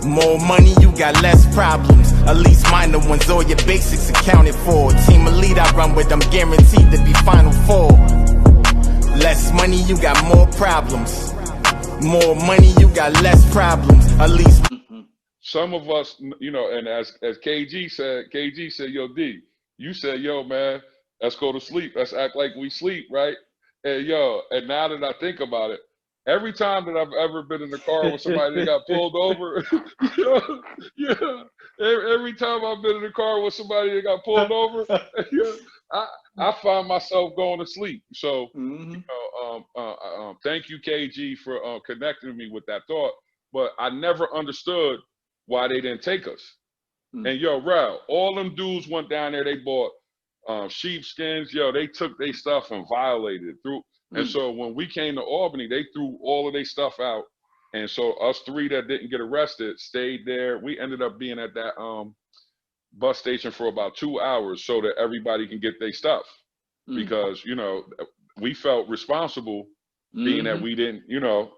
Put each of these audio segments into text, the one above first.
More money, you got less problems. At least minor ones, all your basics accounted for. Team elite I run with, I'm guaranteed to be Final Four. Less money, you got more problems. More money, you got less problems. At least. Some of us, you know, and as KG said, yo, D, you said, yo, man, let's go to sleep. Let's act like we sleep, right? And yo, and now that I think about it, every time that I've ever been in the car with somebody that got pulled over, every time I've been in the car with somebody that got pulled over, I find myself going to sleep. So, you know, thank you, KG, for connecting me with that thought. But I never understood why they didn't take us. And yo, Rel, all them dudes went down there, they bought sheepskins, yo, they took their stuff and violated it through. And so when we came to Albany, they threw all of their stuff out. And so us three that didn't get arrested stayed there. We ended up being at that bus station for about 2 hours so that everybody can get their stuff. Because, you know, we felt responsible being that we didn't, you know,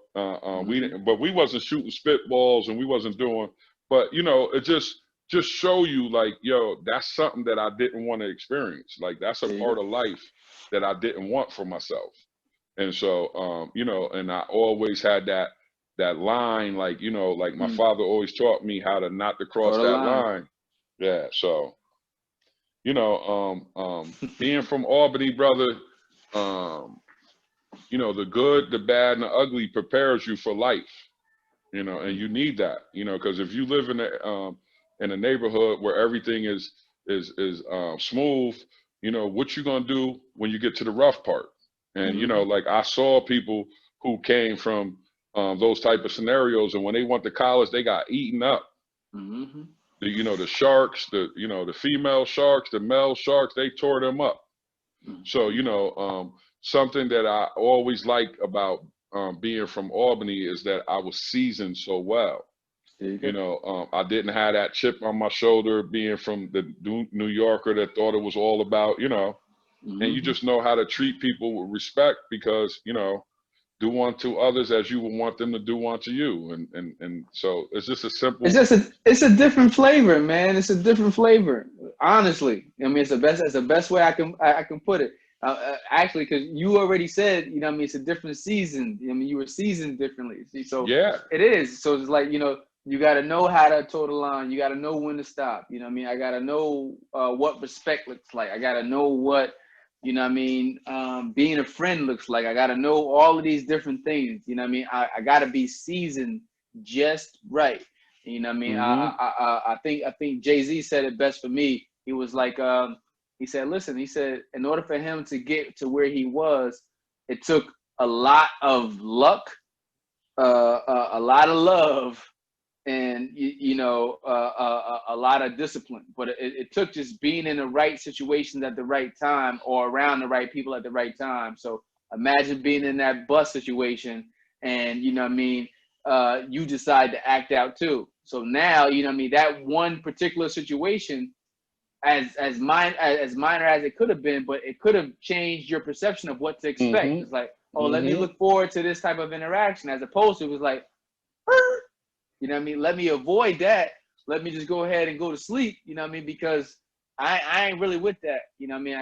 we didn't, but we wasn't shooting spitballs and we wasn't doing, but you know, it just show you like, yo, that's something that I didn't want to experience. Like that's a part of life that I didn't want for myself. And so, you know, and I always had that line, like, you know, like my father always taught me how to not to cross that line. Yeah. So, you know, being from Albany, brother, you know, the good, the bad, and the ugly prepares you for life, you know, and you need that, you know, because if you live in a neighborhood where everything is smooth, you know, what you gonna do when you get to the rough part? And, you know, like I saw people who came from those type of scenarios, and when they went to college, they got eaten up. You know, the sharks, you know, the female sharks, the male sharks, they tore them up. So, you know, something that I always like about being from Albany is that I was seasoned so well. You know, I didn't have that chip on my shoulder being from the New Yorker that thought it was all about, you know, and you just know how to treat people with respect because, you know, do unto others as you would want them to do unto you. And so it's just a simple. It's a different flavor, man. It's a different flavor. Honestly, I mean, it's the best way I can put it. Actually, because you already said, you know, I mean, it's a different season. I mean, you were seasoned differently. See, so yeah, it is. So it's like, you know, you got to know how to toe the line. You got to know when to stop. You know what I mean? I got to know what respect looks like. I got to know what, you know what I mean, being a friend looks like. I got to know all of these different things. You know what I mean? I got to be seasoned just right. You know what I mean? I think Jay-Z said it best for me. He was like, he said, listen, he said, in order for him to get to where he was, it took a lot of luck, a lot of love, and, you know, a lot of discipline. But it took just being in the right situations at the right time or around the right people at the right time. So imagine being in that bus situation and, you know what I mean, you decide to act out too. So now, you know what I mean, that one particular situation, as minor as it could have been, but it could have changed your perception of what to expect. It's like, oh, let me look forward to this type of interaction, as opposed to it was like, you know what I mean? Let me avoid that. Let me just go ahead and go to sleep. You know what I mean? Because I ain't really with that. You know what I mean?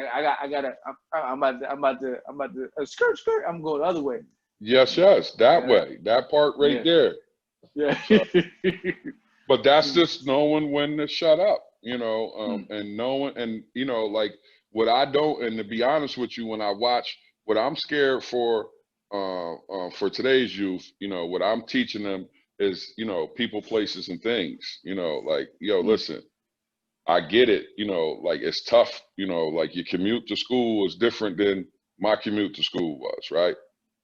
I'm about to skirt. I'm going the other way. Yes, that way, that part right there. Yeah. So, but that's just knowing when to shut up, you know, and knowing, and you know, like what I don't, and to be honest with you, when I watch, what I'm scared for today's youth, you know, what I'm teaching them is, you know, people, places, and things, you know, like, yo, listen, I get it, you know, like it's tough, you know, like your commute to school is different than my commute to school was, right?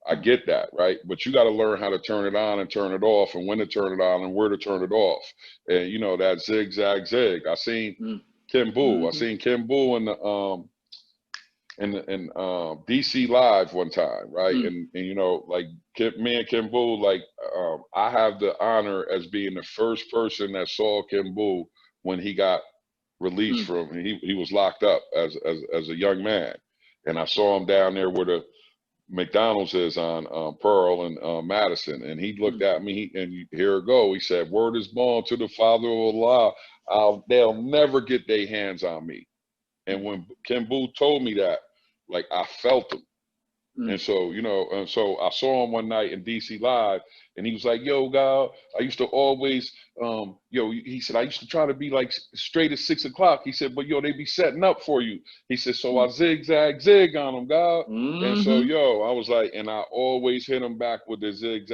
I get that, right? But you got to learn how to turn it on and turn it off, and when to turn it on and where to turn it off. And you know, that zigzag zig. I seen Kim Boo. I seen Kim Boo in DC Live one time, right? And you know, like me and Kim Boo, like I have the honor as being the first person that saw Kim Boo when he got released from he was locked up as a young man, and I saw him down there with McDonald's is on Pearl and Madison, and he looked at me, and here it go. He said, "Word is born to the Father of Allah. They'll never get their hands on me." And when Ken Boo told me that, like, I felt him. And so, you know, and so I saw him one night in DC Live, and he was like, "Yo, God, I used to always, he said, I used to try to be like straight at 6 o'clock. He said, but yo, they be setting up for you. He said, so I zig on them, God. And so, I was like, and I always hit him back with the zig,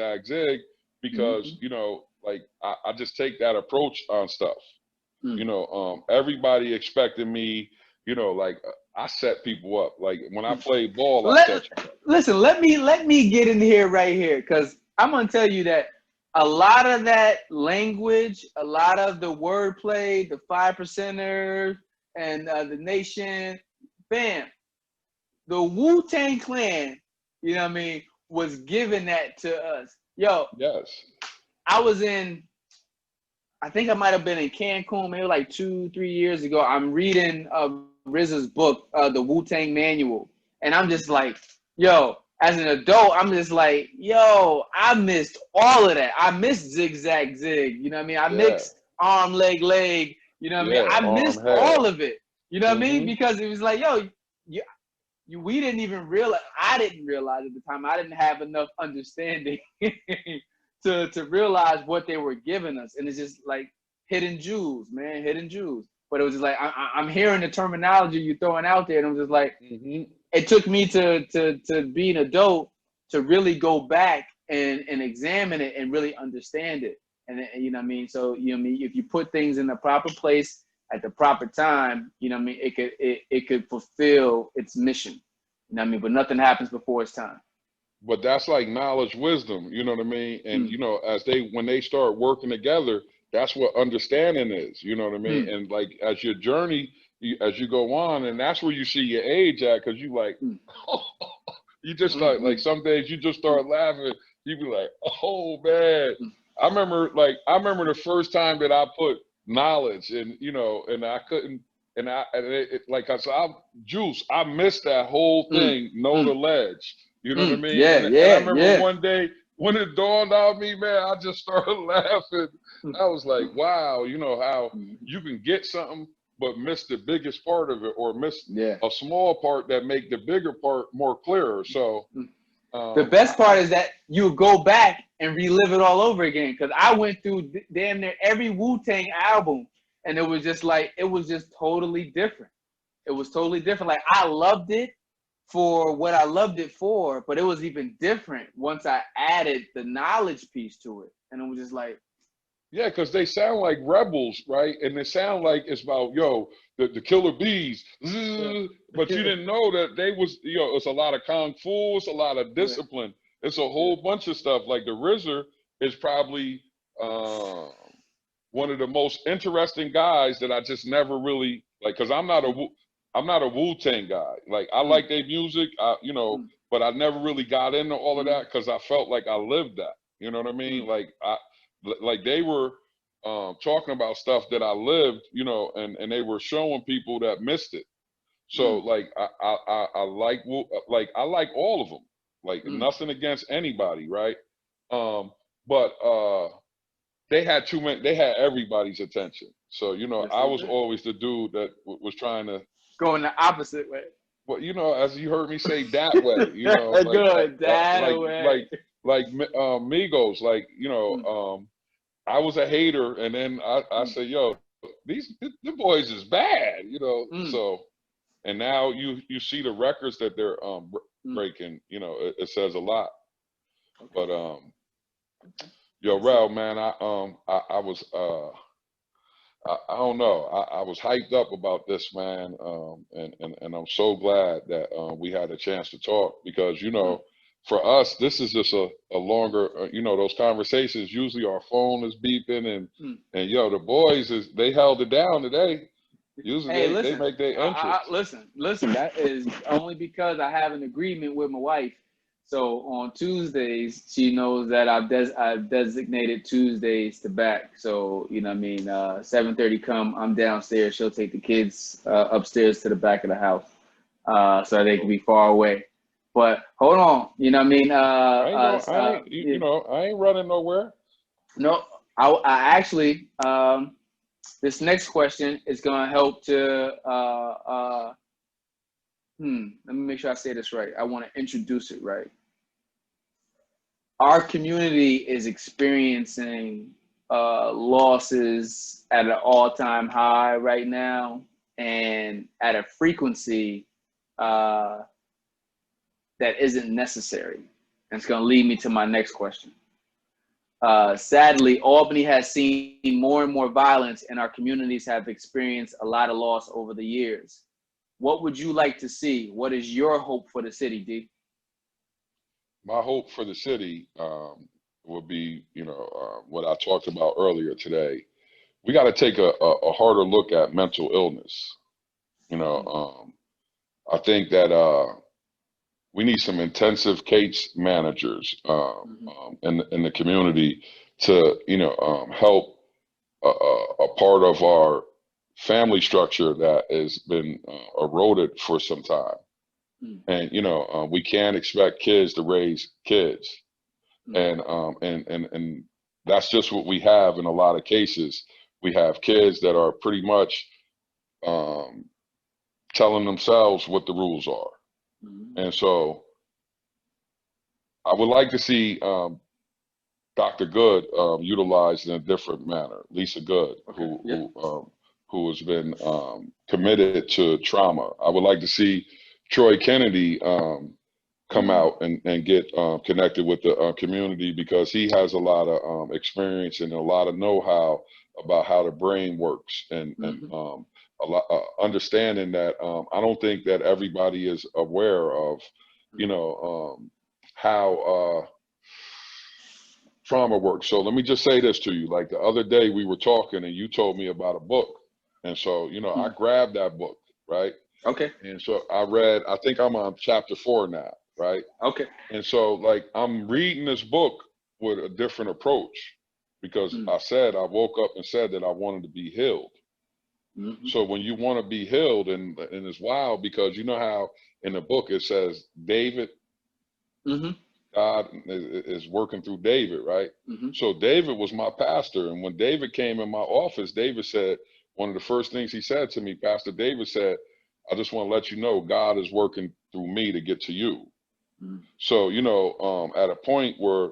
because, you know, like, I just take that approach on stuff. You know, everybody expected me, you know, like, I set people up. Like, when I play ball, I set you up. Listen, let me get in here right here, because I'm gonna tell you that a lot of that language, a lot of the wordplay, the 5%ers and the Nation, bam, the Wu-Tang Clan, you know what I mean, was giving that to us. Yo, yes, I think I might have been in Cancun maybe like 2-3 years ago. I'm reading RZA's book, the Wu-Tang Manual, and I'm just like, yo, as an adult, I'm just like, yo, I missed all of that. I missed zig, you know what I mean? I mixed arm, leg, you know what I mean? I missed all of it, you know what I mean? Because it was like, yo, we didn't even realize, I didn't realize at the time, I didn't have enough understanding to realize what they were giving us. And it's just like hidden jewels, man, hidden jewels. But it was just like, I'm hearing the terminology you're throwing out there, and I'm just like, it took me to be an adult to really go back and examine it and really understand it. And you know what I mean? So, you know what I mean? If you put things in the proper place at the proper time, you know what I mean? It could fulfill its mission. You know what I mean? But nothing happens before its time. But that's like knowledge, wisdom, you know what I mean? And, you know, when they start working together, that's what understanding is, you know what I mean? And like, as your journey, as you go on, and that's where you see your age at, because you like, you just start, like, some days you just start laughing. You be like, oh man. I remember the first time that I put knowledge, and, you know, and I couldn't, and like I said, Juice, I missed that whole thing, know the ledge. You know what I mean? And I remember one day when it dawned on me, man, I just started laughing. I was like, wow, you know how you can get something but miss the biggest part of it, or miss a small part that make the bigger part more clearer. So the best part is that you go back and relive it all over again. Because I went through damn near every Wu-Tang album, and it was just totally different. It was totally different. Like, I loved it for what I loved it for, but it was even different once I added the knowledge piece to it. And it was just like, yeah, because they sound like rebels, right? And they sound like it's about, the killer bees. But you didn't know that they was, it's a lot of kung fu, it's a lot of discipline. It's a whole bunch of stuff. Like the RZA is probably one of the most interesting guys that I just never really, like, because I'm not a Wu-Tang guy. Like, I like their music, but I never really got into all of that because I felt like I lived that. You know what I mean? Like they were talking about stuff that I lived, and they were showing people that missed it. So like I like all of them. Like nothing against anybody, right? But they had everybody's attention. So I was always the dude that was trying to go in the opposite way. Well, as you heard me say, that way, like Migos, like I was a hater, and then I said, yo, the boys is bad, So, and now you see the records that they're breaking, it says a lot. But yo, Rel, man, I was I don't know. I was hyped up about this, man, and I'm so glad that we had a chance to talk, because for us, this is just a longer, those conversations. Usually our phone is beeping, and the boys they held it down today. Usually they make their entrance. Listen. That is only because I have an agreement with my wife. So on Tuesdays, she knows that I've designated Tuesdays to back. So 7:30 come, I'm downstairs. She'll take the kids upstairs to the back of the house, so they can be far away. But hold on, you know what I mean? I ain't running nowhere. No, I actually, this next question is going to help to, let me make sure I say this right. I want to introduce it right. Our community is experiencing losses at an all-time high right now, and at a frequency that isn't necessary. And it's going to lead me to my next question. Sadly, Albany has seen more and more violence, and our communities have experienced a lot of loss over the years. What would you like to see? What is your hope for the city, D? My hope for the city would be, what I talked about earlier today. We got to take a harder look at mental illness. I think that we need some intensive case managers in the community to, help a part of our family structure that has been eroded for some time. And we can't expect kids to raise kids, and that's just what we have in a lot of cases. We have kids that are pretty much telling themselves what the rules are. And so I would like to see Dr. Good utilized in a different manner. Lisa Good, who has been committed to trauma. I would like to see Troy Kennedy come out and get connected with the community, because he has a lot of experience and a lot of know-how about how the brain works, and a lot understanding that I don't think that everybody is aware of, how trauma works. So let me just say this to you. Like the other day we were talking and you told me about a book. And so, I grabbed that book, right? Okay. And so I read, I think I'm on chapter 4 now, right? Okay. And so like I'm reading this book with a different approach, because I woke up and said that I wanted to be healed. So when you want to be healed, and it's wild, because you know how in the book it says David, God is working through David, right? So David was my pastor. And when David came in my office, David said, one of the first things he said to me, Pastor David said, I just want to let you know God is working through me to get to you. So, at a point where,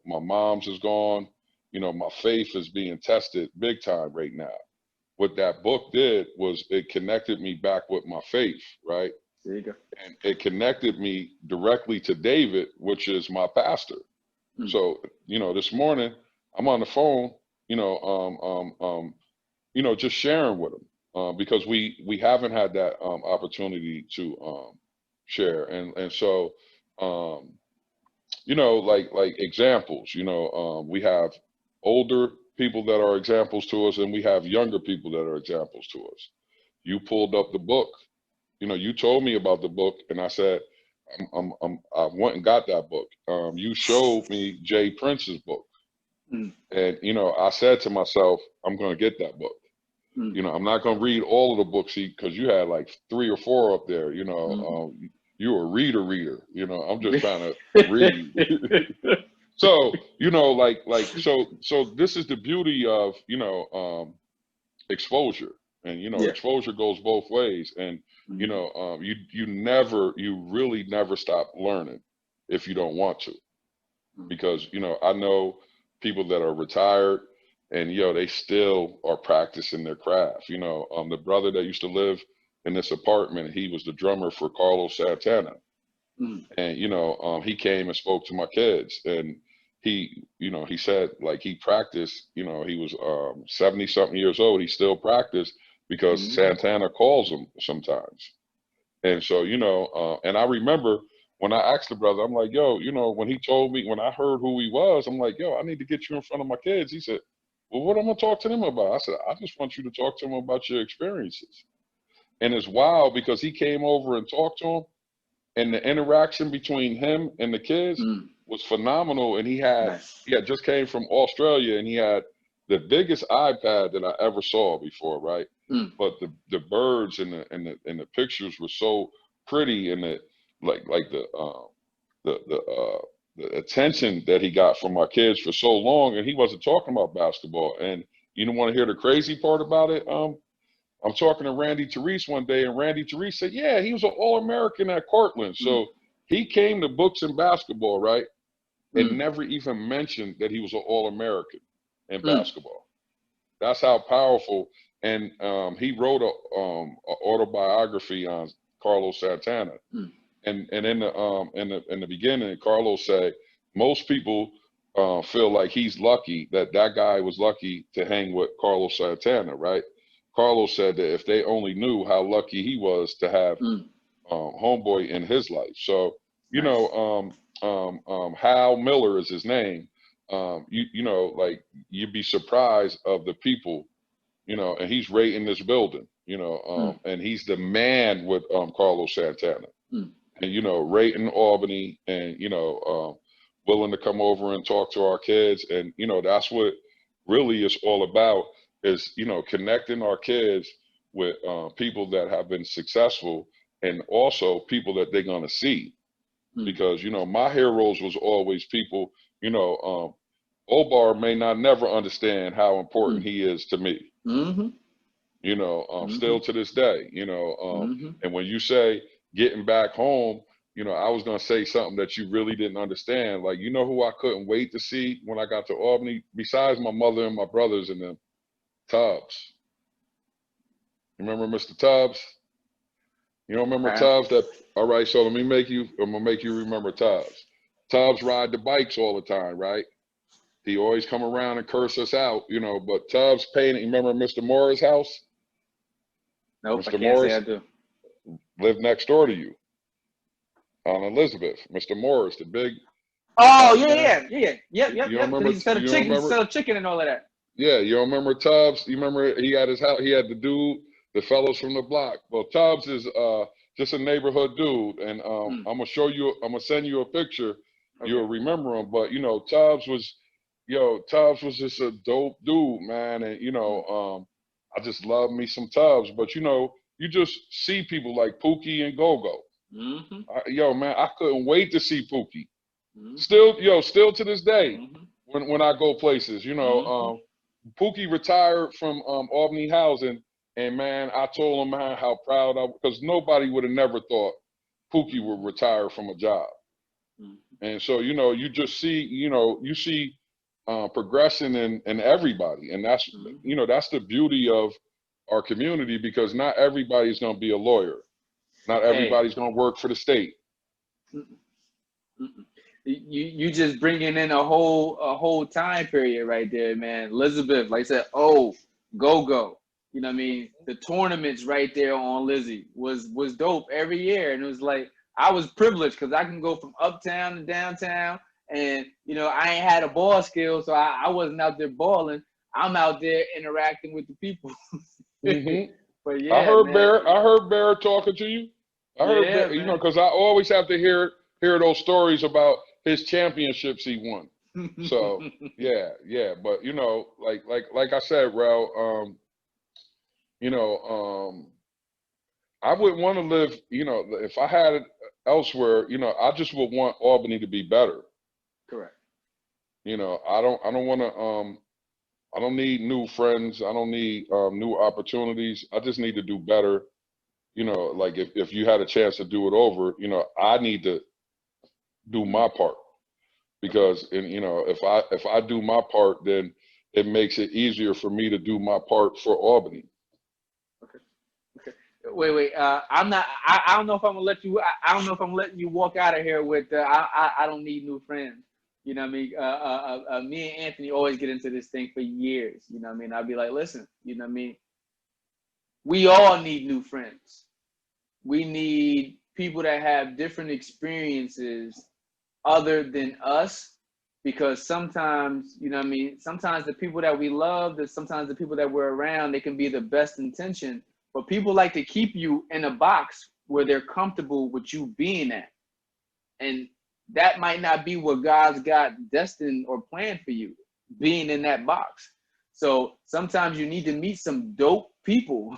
my mom's is gone, my faith is being tested big time right now. What that book did was it connected me back with my faith, right? There you go. And it connected me directly to David, which is my pastor. So, this morning I'm on the phone, just sharing with him, because we haven't had that opportunity to share. And so, like examples, we have older people that are examples to us, and we have younger people that are examples to us. You pulled up the book, you told me about the book, and I said, I went and got that book. You showed me Jay Prince's book, and I said to myself, I'm going to get that book. I'm not going to read all of the books, because you had like 3 or 4 up there. You're a reader. I'm just trying to read. So so this is the beauty of exposure, and exposure goes both ways, and you really never stop learning if you don't want to, because I know people that are retired, and they still are practicing their craft. The brother that used to live in this apartment, he was the drummer for Carlos Santana, and he came and spoke to my kids, and he said, like, he practiced, he was 70 something years old, he still practiced because Santana calls him sometimes. And so, and I remember when I asked the brother, I'm like, yo, when he told me, when I heard who he was, I'm like, yo, I need to get you in front of my kids. He said, well, what am I going to talk to them about? I said, I just want you to talk to them about your experiences. And it's wild, because he came over and talked to him, and the interaction between him and the kids was phenomenal. And he had just came from Australia, and he had the biggest iPad that I ever saw before, right? But the birds and the pictures were so pretty, and the attention that he got from our kids for so long, and he wasn't talking about basketball. And you don't want to hear the crazy part about it. I'm talking to Randy Therese one day, and Randy Therese said, yeah, he was an All-American at Cortland. So he came to books and basketball, right? And never even mentioned that he was an All-American in basketball. That's how powerful. And he wrote a autobiography on Carlos Santana. And in the beginning, Carlos said most people feel like he's lucky, that guy was lucky to hang with Carlos Santana, right? Carlos said that if they only knew how lucky he was to have homeboy in his life. So, you know, Hal Miller is his name. You know, like, you'd be surprised of the people, you know, and he's right in this building, you know, and he's the man with Carlos Santana. And, you know, right in Albany, and, you know, willing to come over and talk to our kids. And, you know, that's what really is all about, is, you know, connecting our kids with people that have been successful, and also people that they're going to see. Because, you know, my heroes was always people, you know, Obar may not never understand how important he is to me. You know, still to this day, you know, and when you say getting back home, you know, I was going to say something that you really didn't understand. Like, you know who I couldn't wait to see when I got to Albany, besides my mother and my brothers and them? Tubbs. You remember Mr. Tubbs? You don't remember Tubbs? That, all right, so I'm gonna make you remember Tubbs. Tubbs ride the bikes all the time, right? He always come around and curse us out, you know, but Tubbs painted. You remember Mr. Moore's house? Nope, Mr. I can't Morris say I do. lived next door to you on Elizabeth. Mr. Morris, the big. Oh, yeah. Yep. You don't remember? He sell chicken and all of that. Yeah, you don't remember Tubbs? You remember he had his house, he had the dude, the fellows from the block. Well, Tubbs is just a neighborhood dude, and I'm gonna send you a picture. Okay. You'll remember him. But, you know, Tubbs was just a dope dude, man. And, you know, I just love me some Tubbs. But, you know, you just see people like Pookie and Go-Go. Yo, man, I couldn't wait to see Pookie. Still to this day, when I go places, you know, Pookie retired from Albany Housing, and, man, I told him, man, how proud I was, because nobody would have never thought Pookie would retire from a job. And so, you know, you just see, you know, you see progression in everybody. And that's, you know, that's the beauty of our community, because not everybody's going to be a lawyer. Not everybody's going to work for the state. You just bringing in a whole time period right there, man. Elizabeth, like I said, Go-Go. You know what I mean? The tournaments right there on Lizzie was dope every year. And it was like, I was privileged because I can go from uptown to downtown, and, you know, I ain't had a ball skill, so I wasn't out there balling. I'm out there interacting with the people. But yeah, I heard Bear talking to you. I heard Bear, you know, because I always have to hear those stories about his championships he won. So yeah. But, you know, like I said, Rel, you know, I wouldn't want to live, you know, if I had it elsewhere, you know, I just would want Albany to be better. Correct. You know, I don't want to, I don't need new friends. I don't need new opportunities. I just need to do better. You know, like if you had a chance to do it over, you know, I need to do my part, because, you know, if I do my part, then it makes it easier for me to do my part for Albany. Wait. I don't know if I'm gonna let you. I don't know if I'm letting you walk out of here with. I don't need new friends. You know what I mean? Me and Anthony always get into this thing for years. You know what I mean? I'll be like, listen. You know what I mean? We all need new friends. We need people that have different experiences other than us, because sometimes, you know what I mean? Sometimes the people that we love, sometimes the people that we're around, they can be the best intention. But people like to keep you in a box where they're comfortable with you being at. And that might not be what God's got destined or planned for you, being in that box. So sometimes you need to meet some dope people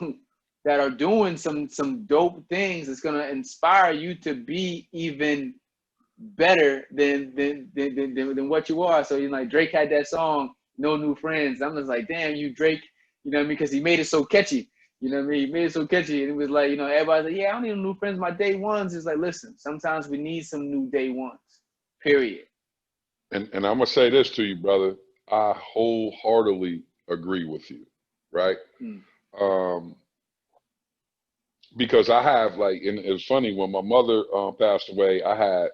that are doing some dope things that's gonna inspire you to be even better than what you are. So, you know, like Drake had that song, No New Friends. I'm just like, damn, you Drake, you know what I mean? Because he made it so catchy. You know what I mean? He made it so catchy. And it was like, you know, everybody's like, yeah, I don't need new friends. My day ones is like, listen, sometimes we need some new day ones, period. And I'm gonna say this to you, brother. I wholeheartedly agree with you, right? Um, because I have like, and it's funny, when my mother passed away, I had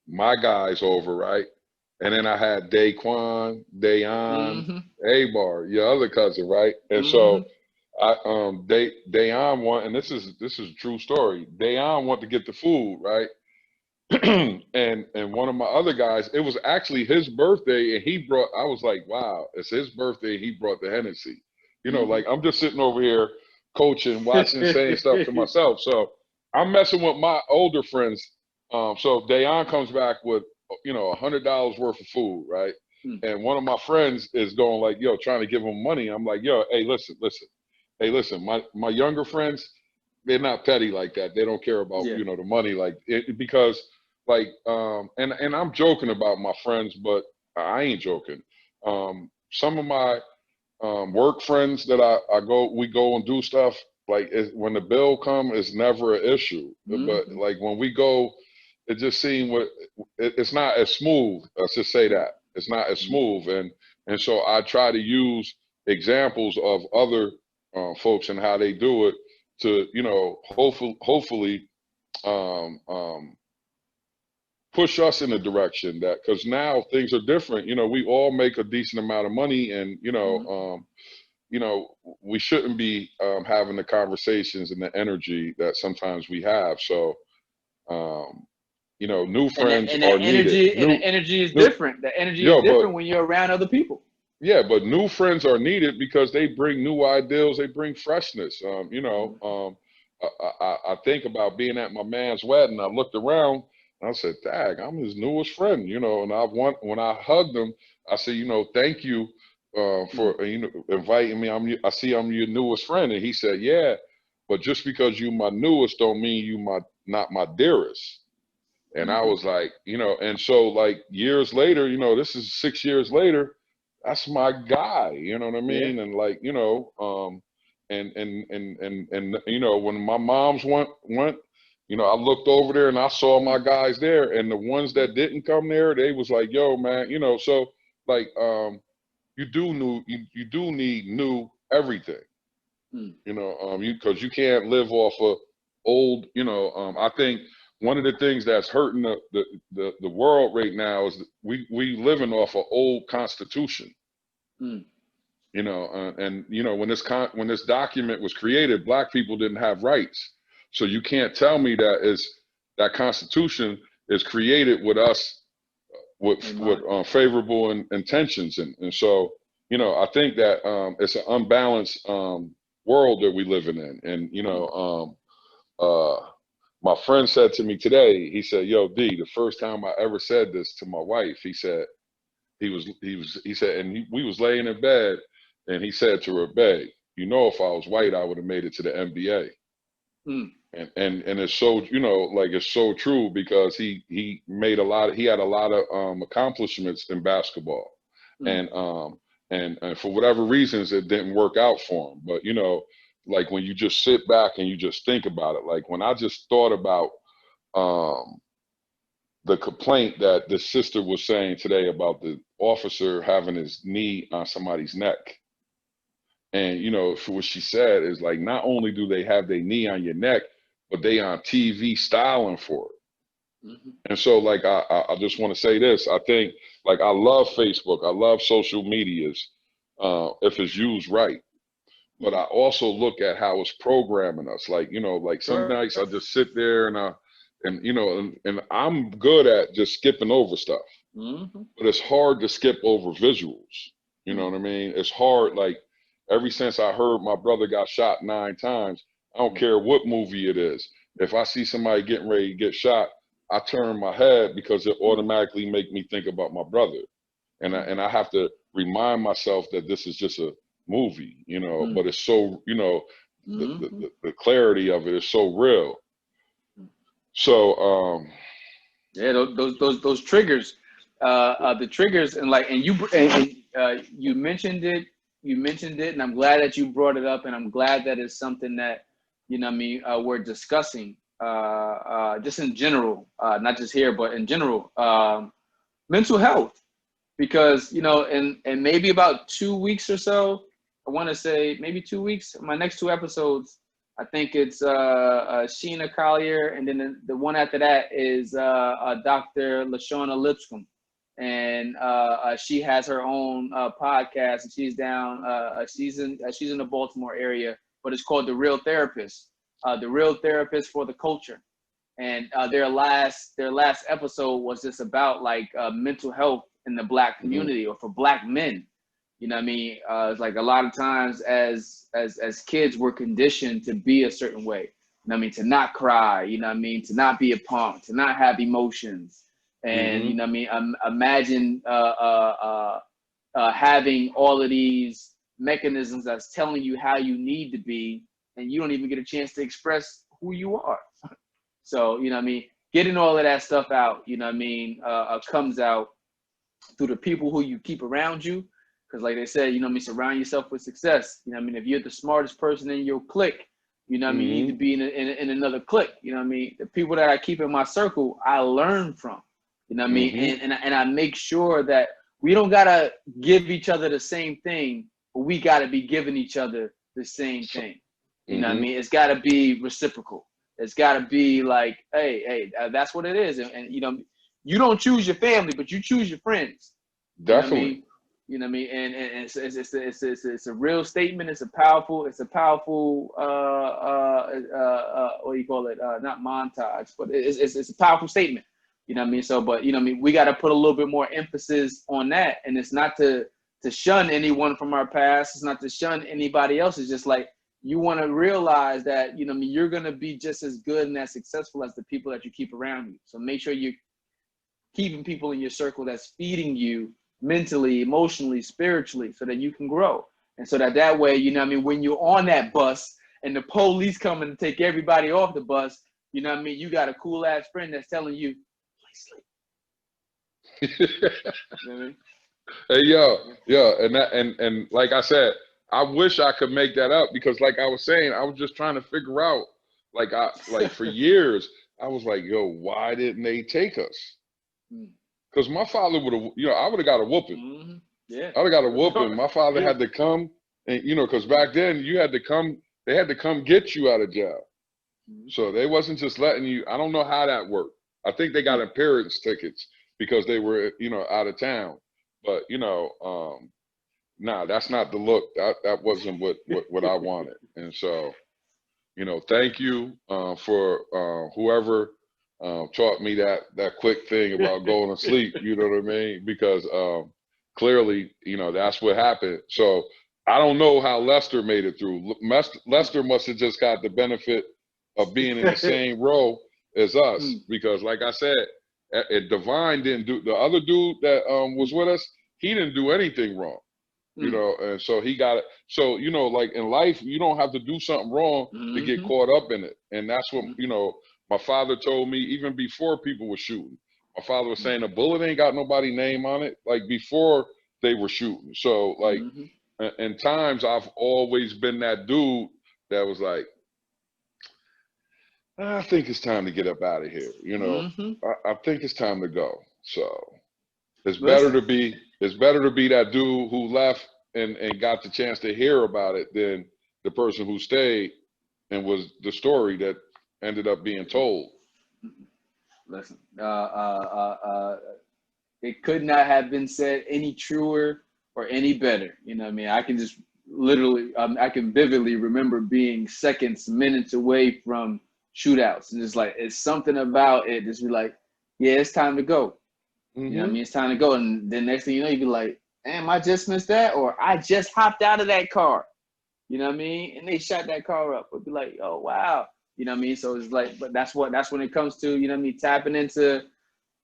my guys over, right? And then I had Daquan, Dayon, A-Bar, your other cousin, right? And so I Dayon want, and this is a true story. Dayon want to get the food, right? and one of my other guys, it was actually his birthday, and he brought, I was like, wow, it's his birthday, he brought the Hennessy. You know, like I'm just sitting over here coaching, watching, saying stuff to myself. So I'm messing with my older friends. So Dayon comes back with, you know, $100 worth of food, right? And one of my friends is going like, yo, trying to give him money. I'm like, yo, hey, listen. Hey, listen, my younger friends, they're not petty like that. They don't care about, you know, the money, like it, because like, and I'm joking about my friends, but I ain't joking. Some of my work friends that we go and do stuff, like when the bill come, it's never an issue. But like when we go, it just seems it's not as smooth. Let's just say that it's not as smooth, and so I try to use examples of other folks and how they do it to, you know, hopefully push us in the direction that, because now things are different. You know, we all make a decent amount of money, and you know, we shouldn't be having the conversations and the energy that sometimes we have. So, you know, new friends are needed. And the energy is different. The energy is different when you're around other people. Yeah, but new friends are needed because they bring new ideals. They bring freshness. You know, I think about being at my man's wedding. I looked around and I said, "Dag, I'm his newest friend." You know, and when I hugged him, I said, "You know, thank you for you know, inviting me. I see I'm your newest friend." And he said, "Yeah, but just because you my newest don't mean you not my dearest." And I was like, you know, and so like years later, you know, this is 6 years later, that's my guy, you know what I mean? Yeah. And like, you know, and you know, when my mom's went, you know, I looked over there and I saw my guys there, and the ones that didn't come there, they was like, yo, man, you know, so like you do need new everything. You know, because you can't live off of old, you know, I think one of the things that's hurting the world right now is we living off an old constitution. You know, and you know, when this document was created, Black people didn't have rights. So you can't tell me that Constitution is created with us with favorable intentions, and so, you know, I think that it's an unbalanced world that we living in. And you know, my friend said to me today, he said, "Yo, D, the first time I ever said this to my wife," he said, he said, and we was laying in bed, and he said to her, "Babe, you know, if I was white, I would have made it to the NBA." And it's so, you know, like it's so true, because he had a lot of accomplishments in basketball, and for whatever reasons it didn't work out for him. But you know, like when you just sit back and you just think about it, like when I just thought about the complaint that the sister was saying today about the officer having his knee on somebody's neck. And, you know, for what she said is like, not only do they have their knee on your neck, but they on TV styling for it. And so like, I just want to say this. I think, like, I love Facebook. I love social medias if it's used right. But I also look at how it's programming us. Like, you know, like some nights I just sit there and you know, and I'm good at just skipping over stuff. But it's hard to skip over visuals. You know what I mean? It's hard. Like, ever since I heard my brother got shot 9 times, I don't care what movie it is. If I see somebody getting ready to get shot, I turn my head because it automatically make me think about my brother. And I have to remind myself that this is just a movie, you know, but it's so, you know, the clarity of it is so real. So yeah, those triggers, the triggers, and you mentioned it, and I'm glad that you brought it up, and I'm glad that it's something that we're discussing, just in general, not just here, but in general, mental health, because in maybe about 2 weeks or so, I want to say maybe 2 weeks, my next 2 episodes, I think it's Sheena Collier, and then the one after that is Dr. LaShawna Lipscomb, and she has her own podcast, and she's down. She's in the Baltimore area, but it's called The Real Therapist, The Real Therapist for the Culture, and their last episode was just about like mental health in the Black community, or for Black men. It's like a lot of times as kids, we're conditioned to be a certain way. To not cry, to not be a punk, to not have emotions. And imagine having all of these mechanisms that's telling you how you need to be, and you don't even get a chance to express who you are. So, getting all of that stuff out, comes out through the people who you keep around you. Because like they said, surround yourself with success. If you're the smartest person in your clique, you need to be in another clique. The people that I keep in my circle, I learn from. And I make sure that we don't gotta give each other the same thing, but we gotta be giving each other the same thing. It's gotta be reciprocal. It's gotta be like, hey, that's what it is. And you don't choose your family, but you choose your friends. Definitely. And it's a real statement. It's a powerful what do you call it? Not montage, but it's a powerful statement. So, but we got to put a little bit more emphasis on that, and it's not to shun anyone from our past. It's not to shun anybody else. It's just like you want to realize that you're gonna be just as good and as successful as the people that you keep around you. So make sure you're keeping people in your circle that's feeding you mentally, emotionally, spiritually, so that you can grow. And so that way, when you're on that bus and the police coming to take everybody off the bus, you got a cool ass friend that's telling you, sleep. Hey, and like I said, I wish I could make that up, because like I was saying, I was just trying to figure out, for years, I was like, yo, why didn't they take us? Because my father would have, I would have got a whooping. Yeah. I would have got a whooping. My father had to come, and because back then they had to come get you out of jail. So they wasn't just letting you. I don't know how that worked. I think they got appearance tickets because they were, out of town. But nah, that's not the look. That wasn't what I wanted. And so, thank you for whoever taught me that quick thing about going to sleep, you know what I mean? Because clearly, that's what happened. So I don't know how Lester made it through. Lester must have just got the benefit of being in the same row as us, because like I said, Divine didn't do, the other dude that was with us, he didn't do anything wrong. And so he got it. So, like in life, you don't have to do something wrong to get caught up in it. And that's what, my father told me even before people were shooting. My father was saying a bullet ain't got nobody name on it, like before they were shooting. So like, in times I've always been that dude that was like, I think it's time to get up out of here. I think it's time to go. So it's better to be that dude who left and got the chance to hear about it than the person who stayed and was the story that ended up being told. Listen, it could not have been said any truer or any better. I can just literally, I can vividly remember being seconds, minutes away from shootouts, and it's something about it. Just be like, yeah, it's time to go. It's time to go. And then next thing you know, you be like, damn, I just missed that, or I just hopped out of that car. And they shot that car up. It'd be like, oh wow. So it's like, but that's when it comes to, tapping into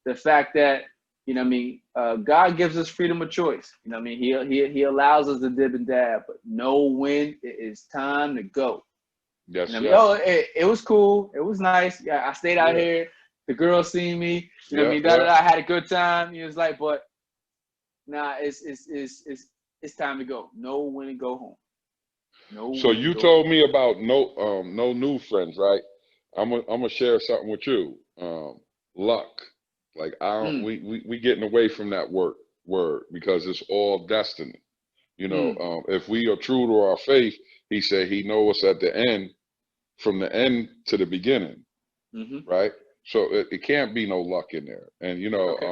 the fact that, God gives us freedom of choice. He allows us to dib and dab, but know when it is time to go. Yes, You know yes. what I mean? Oh, it was cool. It was nice. Yeah, I stayed out Yeah. here. The girls seen me. You know what I Yeah, mean? yeah. I had a good time. It was like, but nah, it's time to go. Know when to go home. Know So when to you go home. told me about no new friends, right? I'm gonna share something with you. Luck. Like I don't Mm, we getting away from that word because it's all destiny. mm, If we are true to our faith, he said he know us at the end, from the end to the beginning, mm-hmm. right? So it can't be no luck in there. And Okay.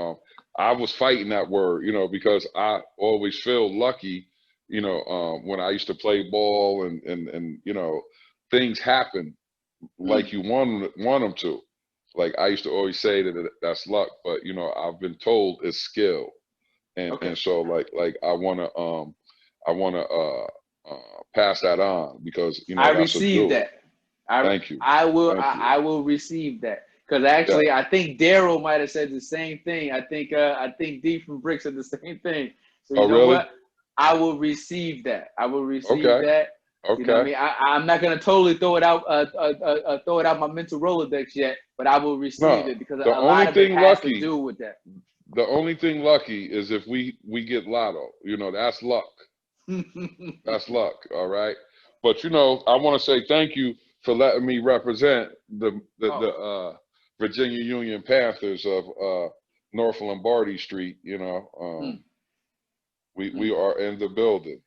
I was fighting that word, because I always feel lucky, when I used to play ball and things happen Mm, like you want them to. Like I used to always say that that's luck, but I've been told it's skill, and okay. and so like I wanna pass that on because I that's a received jewel. that. I Thank you, I will thank you. I will receive that because Yeah. actually I think Daryl might have said the same thing. I think D from Brick said the same thing. So you Oh know really? what? I will receive that. I will receive Okay. that. You know what I Okay. mean? I'm not gonna totally throw it out my mental Rolodex yet, but I will receive No, it because the a only lot of it thing has to lucky, do with that. the only thing lucky is if we get lotto. That's luck. That's luck. All right. But I want to say thank you for letting me represent the Oh. Virginia Union Panthers of North Lombardy Street. Mm, We mm. are in the building.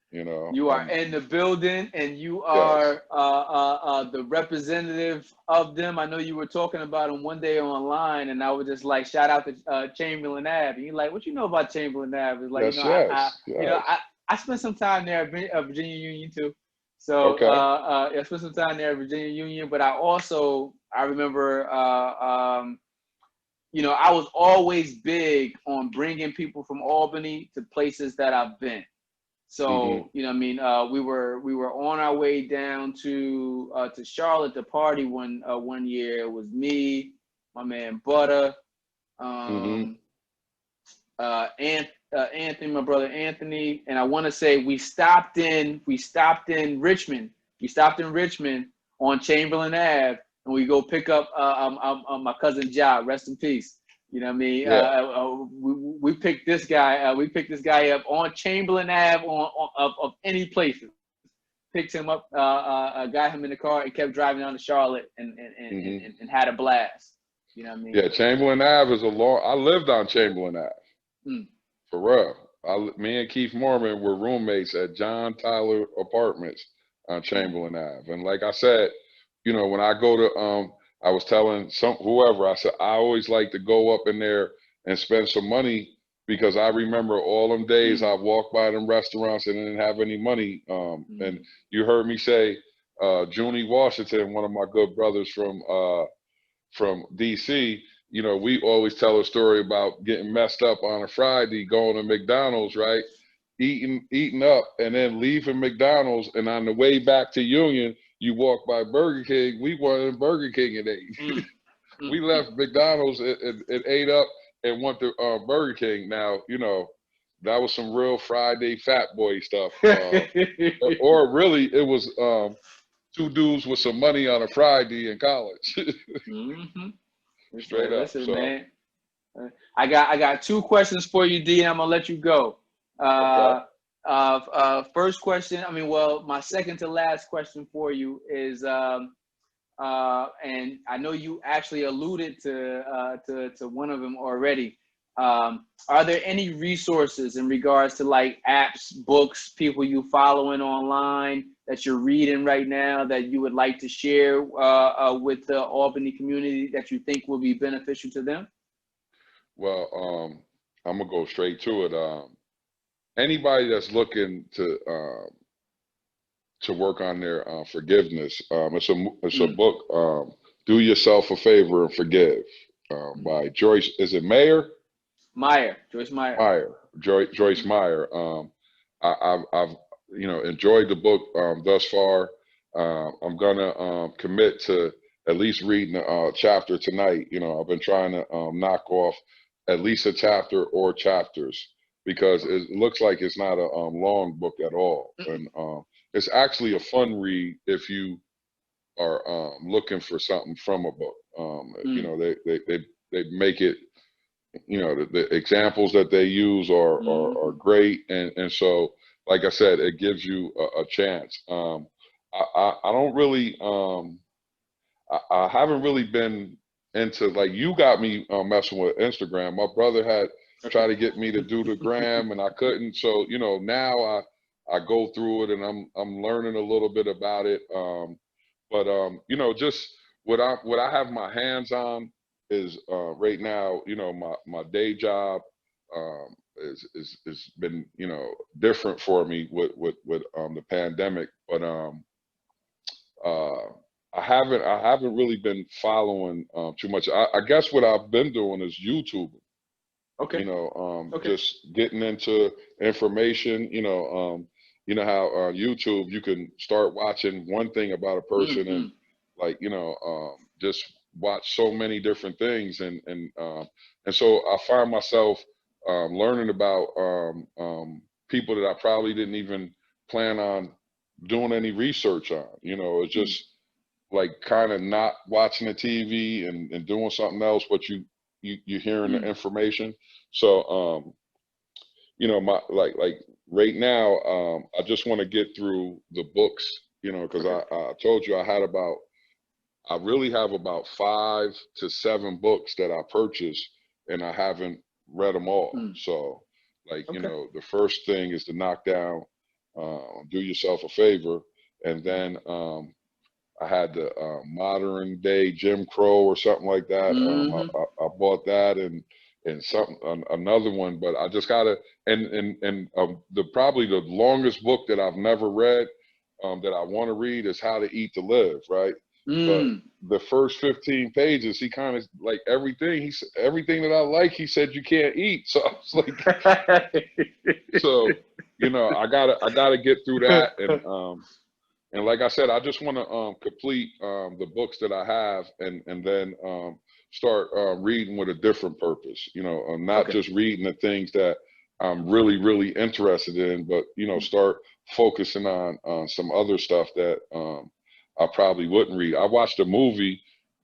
You are And in the building and you yes, are the representative of them. I know you were talking about them one day online, and I was just like, shout out to Chamberlain Ave. And you're like, what you know about Chamberlain Ave? It's like, yes, yes, yes. I spent some time there at Virginia Union too. So Okay. I spent some time there at Virginia Union, but I remember I was always big on bringing people from Albany to places that I've been. Hmm. So what I mean, we were on our way down to Charlotte to party one year. It was me, my man Butter, Hmm. um, Anthony, my brother Anthony, and I want to say we stopped in Richmond. We stopped in Richmond on Chamberlain Ave, and we go pick up my cousin Ja. Rest in peace. You know what I mean? Yeah. We picked this guy. We picked this guy up on Chamberlain Ave of any places. Picked him up, got him in the car, and kept driving down to Charlotte Hmm. and had a blast. You know what I mean? Yeah. Chamberlain Ave is a long. I lived on Chamberlain Ave. Mm. For real. Me and Keith Mormon were roommates at John Tyler Apartments on Mm. Chamberlain Ave. And like I said, when I go to I was telling whoever, I said I always like to go up in there and spend some money because I remember all them days Mm. I walked by them restaurants and didn't have any money. And Mm. you heard me say Junie Washington, one of my good brothers from DC, we always tell a story about getting messed up on a Friday, going to McDonald's, right? Eating up, and then leaving McDonald's, and on the way back to Union, you walk by Burger King. We wanted Burger King and ate. Mm. Mm. We left McDonald's and ate up and went to Burger King. Now, that was some real Friday fat boy stuff. Or really, it was two dudes with some money on a Friday in college. Mm-hmm. It's Straight like, up. listen, So, man. I got two questions for you, D. And I'm gonna let you go. okay. First question. I mean, well, my second to last question for you is, and I know you actually alluded to one of them already. Are there any resources in regards to like apps, books, people you following online that you're reading right now that you would like to share with the Albany community that you think will be beneficial to them? Well, I'm gonna go straight to it. Anybody that's looking to work on their forgiveness, it's a Mm, book. Do yourself a favor and forgive. mm. By Joyce. Is it Mayer? Joyce Meyer. Meyer. Joyce Mm, Meyer. I've enjoyed the book thus far. I'm gonna commit to at least reading a chapter tonight. I've been trying to knock off at least a chapter or chapters because it looks like it's not a long book at all, mm, and it's actually a fun read if you looking for something from a book. You know, they make it, you know, the examples that they use are great. And so, like I said, it gives you a chance. I don't really, I haven't really been into, like, you got me messing with Instagram. My brother had tried to get me to do the gram and I couldn't. So, you know, now I go through it and I'm learning a little bit about it. But you know, just what I have my hands on is right now, you know, my day job is been, you know, different for me with the pandemic. But I haven't really been following too much. I guess what I've been doing is YouTube. Okay. You know, just getting into information. You know how on YouTube you can start watching one thing about a person and, like, you know, just watch so many different things, and so I find myself learning about people that I probably didn't even plan on doing any research on. You know, it's just like kind of not watching the TV and doing something else, but you're hearing the information. So you know, my like right now, I just want to get through the books, you know, because I told you I really have about 5 to 7 books that I purchased and I haven't read them all. So, like, you know, the first thing is to knock down Do Yourself a Favor, and then I had the Modern Day Jim Crow or something like that. I bought that and another one, but I just gotta, and the probably the longest book that I've never read that I want to read is How to Eat to Live, right? But the first 15 pages, he kind of, like, everything that I like, he said you can't eat. So I was like, so, you know, I gotta get through that, and like I said, I just want to complete the books that I have, and then start reading with a different purpose. You know, not just reading the things that I'm really, really interested in, but, you know, start focusing on some other stuff that I probably wouldn't read. I watched a movie,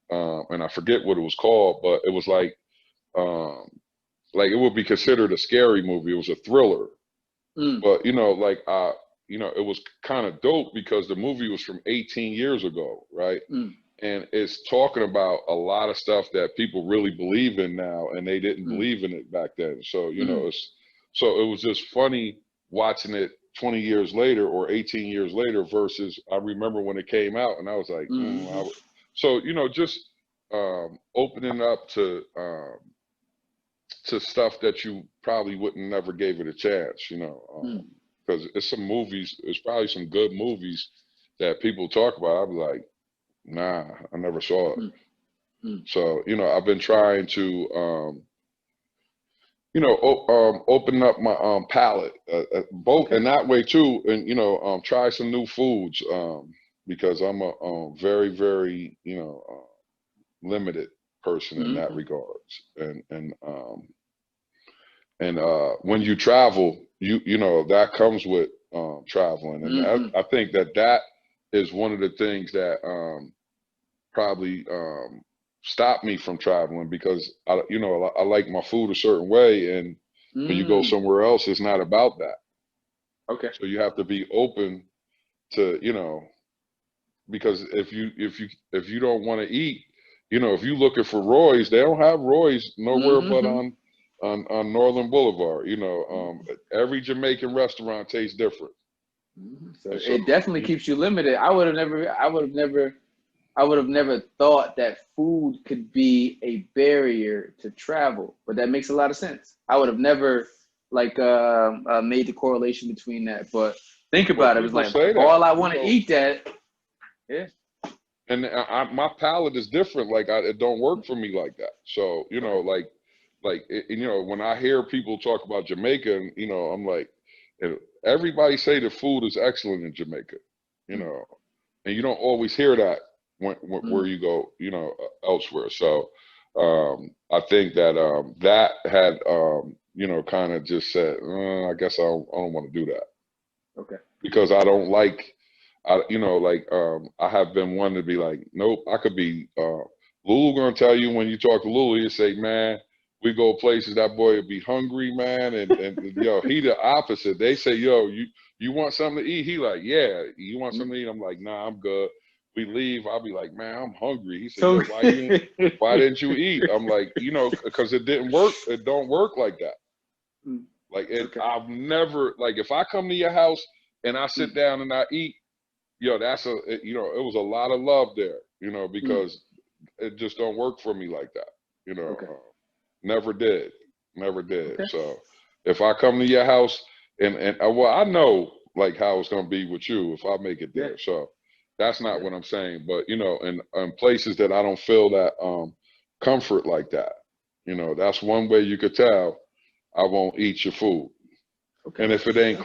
and I forget what it was called, but it was like it would be considered a scary movie. It was a thriller, but, you know, like you know, it was kind of dope because the movie was from 18 years ago, right? And it's talking about a lot of stuff that people really believe in now, and they didn't believe in it back then. So, you know, so it was just funny watching it 20 years later or 18 years later versus I remember when it came out, and I was like, so, you know, just opening up to stuff that you probably wouldn't never gave it a chance, you know. Because it's probably some good movies that people talk about. I'd be like, nah, I never saw it. So, you know, I've been trying to, you know, open up my palate, both in that way too, and, you know, try some new foods, because I'm a very, very, you know, limited person in that regards, and when you travel, you know, that comes with traveling, and I think that is one of the things that probably stopped me from traveling, because you know, I like my food a certain way, and when you go somewhere else, it's not about that. So you have to be open to, you know, because if you don't want to eat, you know, if you're looking for Roy's, they don't have Roy's nowhere but on Northern Boulevard. You know, every Jamaican restaurant tastes different. So it definitely keeps you limited. I would have never thought that food could be a barrier to travel, but that makes a lot of sense. I would have never made the correlation between that. But think about it. It was like, all I want to eat that. Yeah. And my palate is different. Like, it don't work for me like that. So, you know, you know, when I hear people talk about Jamaica, and, you know, I'm like, everybody say the food is excellent in Jamaica, you know, and you don't always hear that where you go, you know, elsewhere. So I think that that had, you know, kind of just said, I guess I don't want to do that. Okay. Because I don't like you know, like I have been one to be like, nope, I could be Lulu gonna tell you when you talk to Lulu, you say, man, we go places that boy would be hungry, man, and yo, he the opposite. They say, yo, you want something to eat? He like, yeah, you want something to eat? I'm like, nah, I'm good. We leave, I'll be like, man, I'm hungry. He said, So yo, why didn't you eat? I'm like, you know, because it didn't work. It don't work like that. Like I've never, like, if I come to your house and I sit down and I eat, yo, you know, it was a lot of love there, you know, because it just don't work for me like that, you know. Never did. So if I come to your house and well, I know like how it's gonna be with you if I make it there. So that's not what I'm saying. But you know, in places that I don't feel that comfort like that, you know, that's one way you could tell I won't eat your food. And if it ain't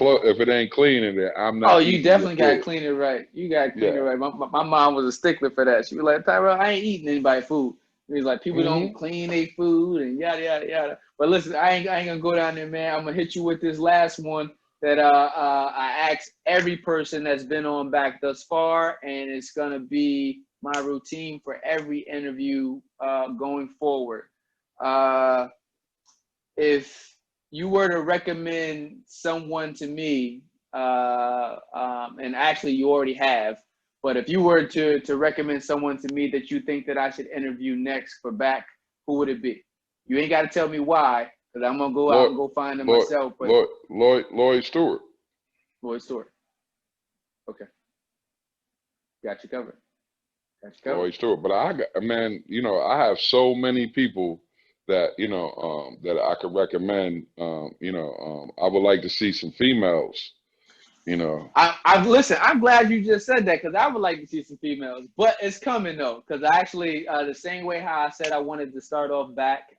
clean in there, I'm not. Oh, you definitely got to clean it right. You got to clean it right. My mom was a stickler for that. She was like, Tyrell, I ain't eating anybody's food. He's like, people don't clean their food and yada yada yada. But listen, I ain't gonna go down there, man. I'm gonna hit you with this last one that I asked every person that's been on back thus far, and it's gonna be my routine for every interview going forward. If you were to recommend someone to me, and actually you already have, but if you were to recommend someone to me that you think that I should interview next for back, who would it be? You ain't got to tell me why, because I'm gonna go out and go find them myself. But Lloyd Stewart. Lloyd Stewart. Okay. Got you covered. Lloyd Stewart. But man, you know, I have so many people that, you know, that I could recommend. You know, I would like to see some females, you know. Listen, I'm glad you just said that, because I would like to see some females, but it's coming though, because I actually, the same way how I said I wanted to start off back,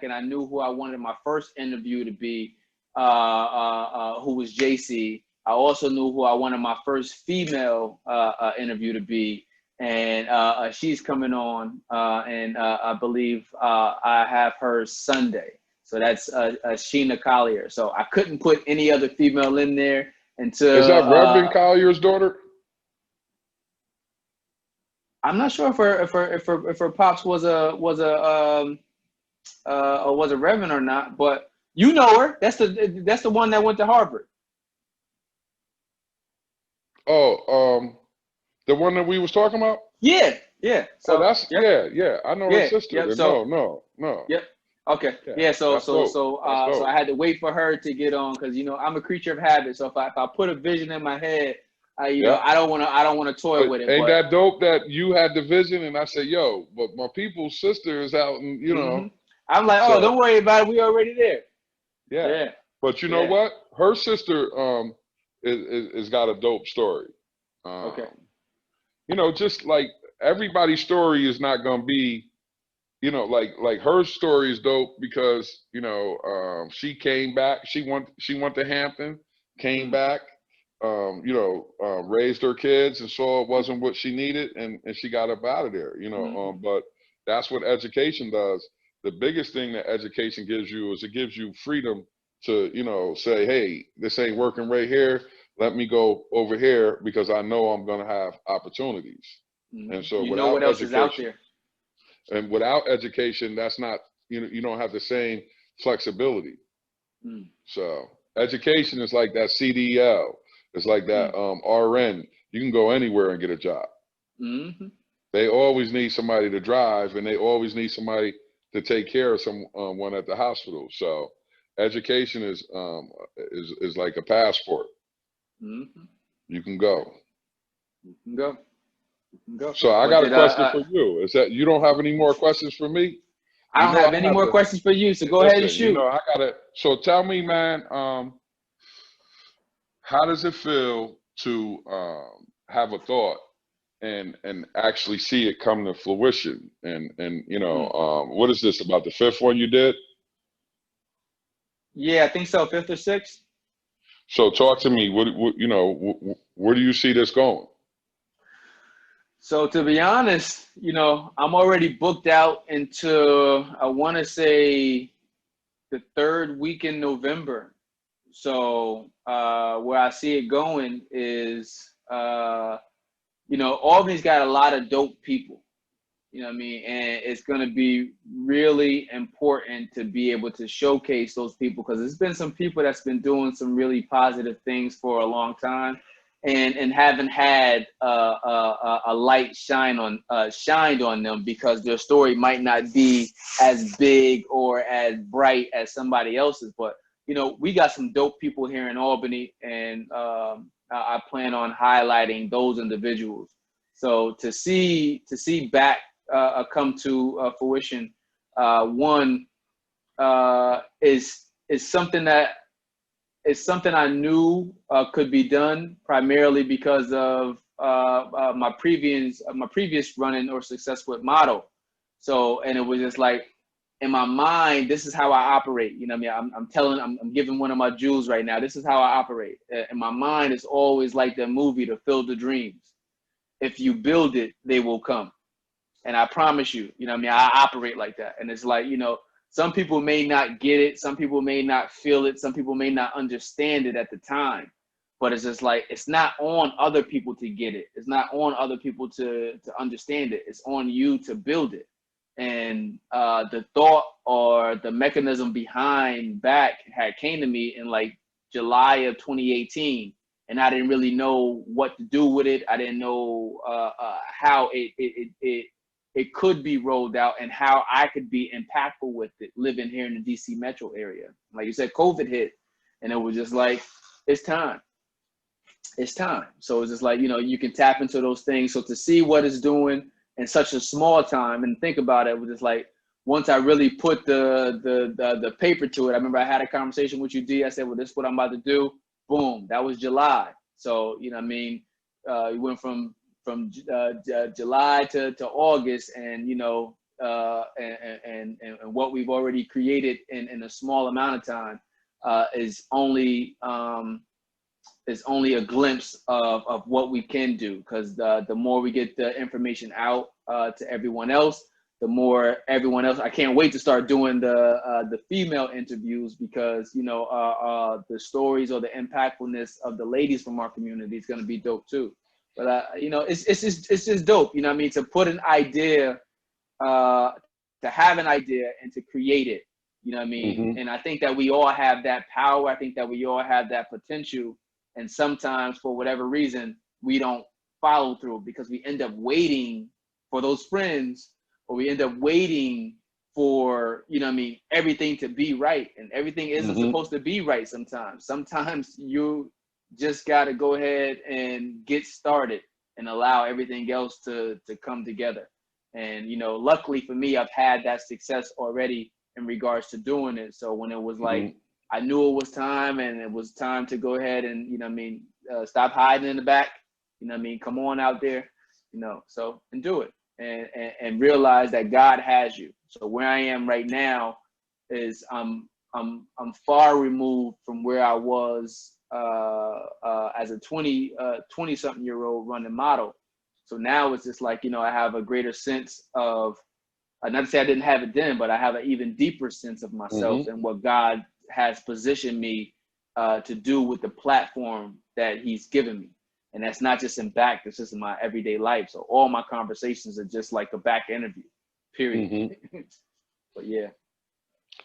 and I knew who I wanted my first interview to be, who was JC. I also knew who I wanted my first female interview to be, and she's coming on, and I believe I have her Sunday. So that's Sheena Collier. So I couldn't put any other female in there until. Is that Reverend Collier's daughter? I'm not sure if her pops was a Reverend or not, but you know her. That's the one that went to Harvard. Oh, the one that we was talking about? Yeah. So that's yeah. I know her sister. Yep. No. Yep. Okay. Yeah. So I had to wait for her to get on, because you know I'm a creature of habit. So if I put a vision in my head, know, I don't want to toy with it. Ain't that dope that you had the vision and I said, yo, but my people's sister is out, and you know. I'm like, oh, don't worry about it. We already there. Yeah. But you know what? Her sister is got a dope story. Okay. You know, just like everybody's story is not gonna be, you know, like her story is dope because, you know, she came back, she went to Hampton, came back, you know, raised her kids and saw it wasn't what she needed, and she got up out of there, you know. But that's what education does. The biggest thing that education gives you is it gives you freedom to, you know, say, hey, this ain't working right here. Let me go over here because I know I'm gonna have opportunities. And so you know what else is out there. And without education, that's not, you don't have the same flexibility. So education is like that CDL. It's like that RN. You can go anywhere and get a job. They always need somebody to drive, and they always need somebody to take care of someone at the hospital. So education is like a passport. You can go. So I got a question for you. Is that you don't have any more questions for me? I don't have any more questions for you, so go ahead and shoot. You know, so tell me, man, how does it feel to have a thought and actually see it come to fruition? And you know, what is this, about the 5th one you did? Yeah, I think so, 5th or 6th. So talk to me. What you know, where do you see this going? So to be honest, you know, I'm already booked out into, I want to say, the 3rd week in November. So where I see it going is you know, Albany's got a lot of dope people. You know what I mean? And it's going to be really important to be able to showcase those people, because there's been some people that's been doing some really positive things for a long time, and haven't had a light shined on them, because their story might not be as big or as bright as somebody else's. But, you know, we got some dope people here in Albany, and I plan on highlighting those individuals. So to see back come to fruition, one is something that is something I knew could be done, primarily because of my previous run-in or success with Motto. So, and it was just like, in my mind, this is how I operate. You know what I mean? I'm giving one of my jewels right now. This is how I operate. In my mind, it's always like the movie, To Field of Dreams. If you build it, they will come. And I promise you, you know what I mean? I operate like that. And it's like, you know, some people may not get it. Some people may not feel it. Some people may not understand it at the time. But it's just like, it's not on other people to get it. It's not on other people to understand it. It's on you to build it. And the thought or the mechanism behind back had came to me in like July of 2018. And I didn't really know what to do with it. I didn't know how it could be rolled out and how I could be impactful with it, living here in the DC metro area. Like you said, COVID hit, and it was just like, it's time. It's time. So it's just like, you know, you can tap into those things. So to see what it's doing in such a small time, and think about it, was just like, once I really put the paper to it. I remember I had a conversation with you, D. I said, well, this is what I'm about to do. Boom, that was July. So, you know what I mean? We went from July to August, and, you know, and what we've already created in a small amount of time is only a glimpse of what we can do. Because the more we get the information out to everyone else, the more everyone else. I can't wait to start doing the female interviews, because, you know, the stories or the impactfulness of the ladies from our community is going to be dope too. But you know, it's just dope. You know what I mean? To put an idea, to have an idea and to create it. You know what I mean? Mm-hmm. And I think that we all have that power. I think that we all have that potential. And sometimes, for whatever reason, we don't follow through, because we end up waiting for those friends, or we end up waiting for, you know what I mean, everything to be right. And everything isn't mm-hmm. supposed to be right sometimes. Sometimes you just got to go ahead and get started and allow everything else to come together. And, you know, luckily for me, I've had that success already in regards to doing it. So when it was like, mm-hmm. I knew it was time, and it was time to go ahead and, you know what I mean, stop hiding in the back, you know what I mean, come on out there, you know, so, and do it. And realize that God has you. So where I am right now is I'm far removed from where I was as a 20-something year old running Motto. So now it's just like, you know, I have a greater sense of, not to say I didn't have it then, but I have an even deeper sense of myself mm-hmm. and what God has positioned me to do with the platform that He's given me. And that's not just in back, it's just in my everyday life. So all my conversations are just like a back interview, period. Mm-hmm. But yeah.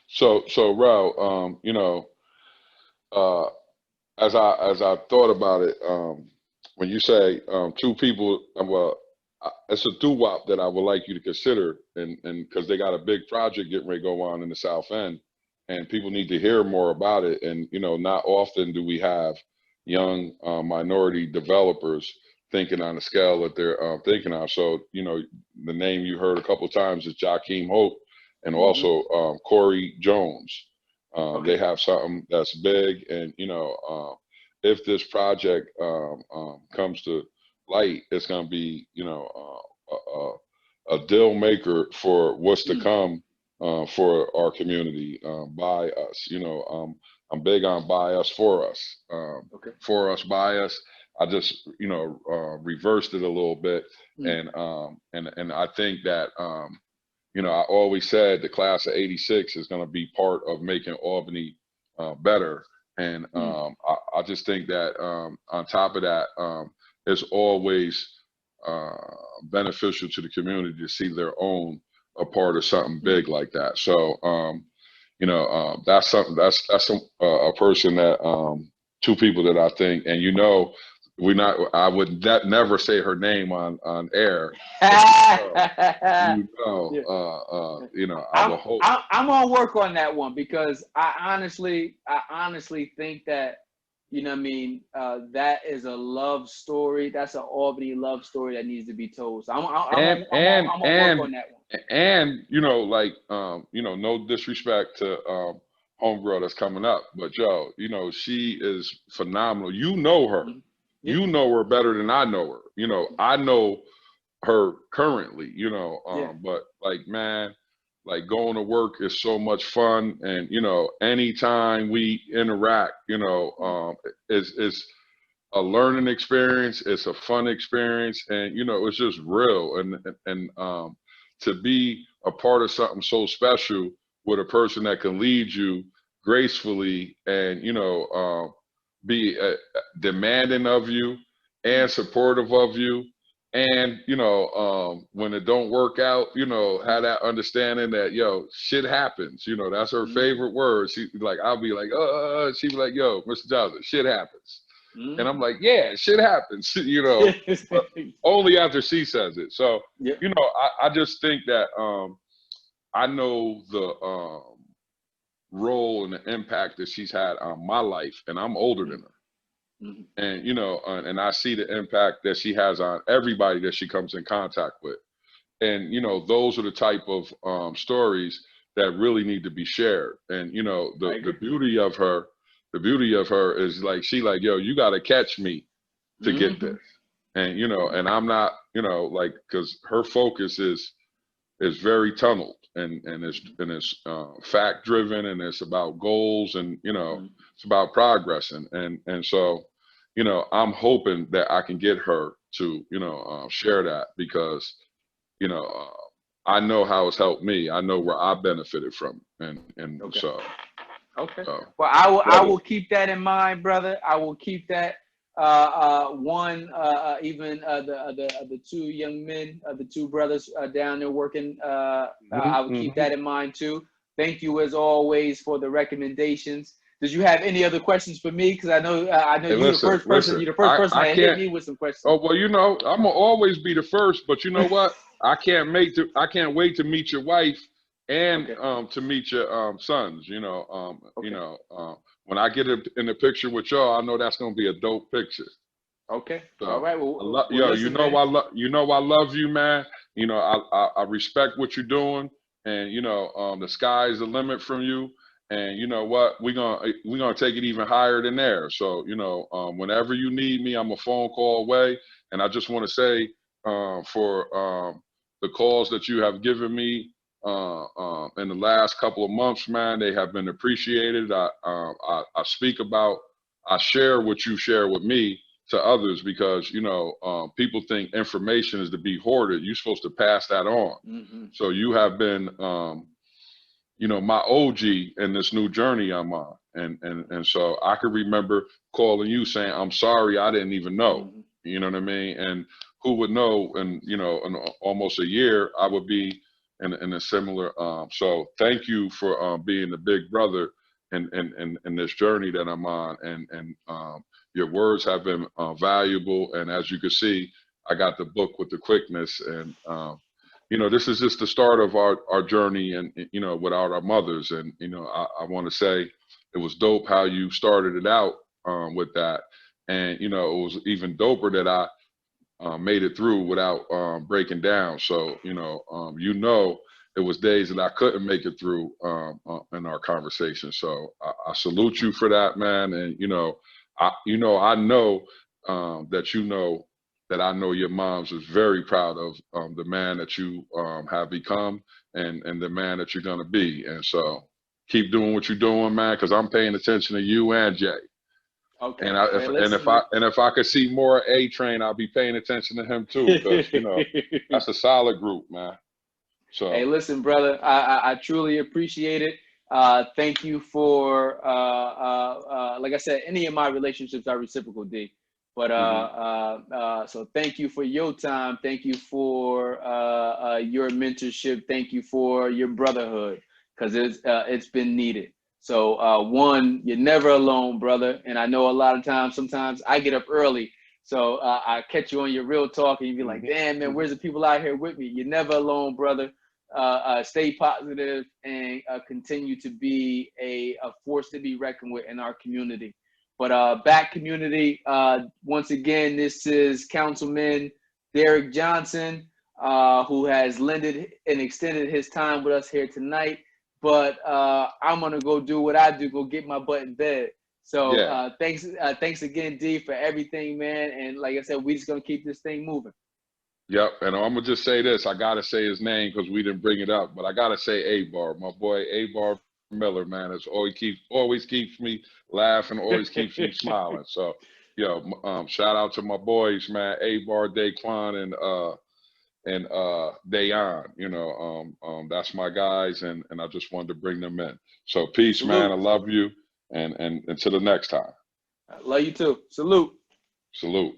So Rao, you know, as I thought about it, when you say two people, well, it's a doo-wop that I would like you to consider, and because they got a big project getting ready to go on in the South End, and people need to hear more about it. And, you know, not often do we have young minority developers thinking on the scale that they're thinking on. So, you know, the name you heard a couple of times is Jakeem Hope, and mm-hmm. also Corey Jones. Okay. They have something that's big, and, you know, if this project comes to light, it's going to be, you know, a deal maker for what's to come for our community, by us. You know, I'm big on by us, for us. Okay. For us, by us. I just, you know, reversed it a little bit, and I think that, you know, I always said the class of '86 is going to be part of making Albany better, and I just think that on top of that, it's always beneficial to the community to see their own a part of something big like that. So, that's something a person that two people that I think, and I would never say her name on air. I will hope. I'm gonna work on that one because I honestly think that, that is a love story. That's an Albany love story that needs to be told. So I'm gonna work on that one. And no disrespect to homegirl that's coming up, but Joe, she is phenomenal. You know her. Mm-hmm. You know her better than I know her. I know her currently, but man, going to work is so much fun. And, anytime we interact, it's a learning experience. It's a fun experience. And, it's just real. And to be a part of something so special with a person that can lead you gracefully and, be demanding of you and supportive of you. And, when it don't work out, have that understanding that, shit happens. That's her favorite word. She I'll be like, she'd be like, yo, Mr. Johnson, shit happens. And I'm like, yeah, shit happens, but only after she says it. So, I just think that I know the role and the impact that she's had on my life, and I'm older than her. Mm-hmm. And, and I see the impact that she has on everybody that she comes in contact with. And, those are the type of stories that really need to be shared. And, the beauty of her is yo, you got to catch me to get this. And, and I'm not, cause her focus is very tunneled and it's fact driven, and it's about goals, and, it's about progress. And so, I'm hoping that I can get her to, share that, because, I know how it's helped me. I know where I benefited from it. And okay. So. Okay. Well, I will keep that in mind, brother. I will keep that. Even the two young men, the two brothers down there working. I will keep that in mind too. Thank you as always for the recommendations. Did you have any other questions for me? Because I know you're the first person. You're the first person that hit me with some questions. Oh well, I'm gonna always be the first. But you know what? I can't wait to meet your wife and to meet your sons. When I get in the picture with y'all, I know that's gonna be a dope picture. Okay. So, all right. Well, I love you, man. I respect what you're doing, and the sky is the limit from you. And you know what? We're gonna take it even higher than there. So whenever you need me, I'm a phone call away. And I just want to say for the calls that you have given me in the last couple of months, man, they have been appreciated. I share what you share with me to others, because people think information is to be hoarded. You're supposed to pass that on. Mm-hmm. So you have been my OG in this new journey I'm on. And so I can remember calling you saying, I'm sorry, I didn't even know. Mm-hmm. You know what I mean? And who would know? And in almost a year, I would be in a similar. So thank you for being the big brother in this journey that I'm on. And your words have been valuable. And as you can see, I got the book with the quickness. And this is just the start of our journey, and without our mothers. And I want to say it was dope how you started it out with that. And it was even doper that I made it through without breaking down. So it was days that I couldn't make it through in our conversation. So I salute you for that, man. And I know that I know your moms is very proud of the man that you have become and the man that you're gonna be. And so keep doing what you're doing, man, because I'm paying attention to you and Jay. Okay. And if I could see more A-Train, I'll be paying attention to him too, because that's a solid group, man. So hey, listen, brother, I truly appreciate it. Thank you for like I said, any of my relationships are reciprocal, D. But so thank you for your time. Thank you for your mentorship. Thank you for your brotherhood, because it's been needed. So one, you're never alone, brother. And I know a lot of times, sometimes I get up early, so I catch you on your real talk, and you be like, "Damn, man, where's the people out here with me?" You're never alone, brother. Stay positive and continue to be a force to be reckoned with in our community. But back community, once again, this is Councilman Derek Johnson, who has lended and extended his time with us here tonight. But I'm gonna go do what I do, go get my butt in bed. So Yeah. thanks again, D, for everything, man. And like I said, we just gonna keep this thing moving. Yep, and I'm gonna just say this. I gotta say his name because we didn't bring it up, but I gotta say A-Bar, my boy A-Bar Miller, man. It's always keeps me laughing, always keeps me smiling. So, shout out to my boys, man. A-Bar, Daquan, and Dayon. That's my guys, and I just wanted to bring them in. So peace, Salute. man. I love you, and until the next time. I love you too. Salute. Salute.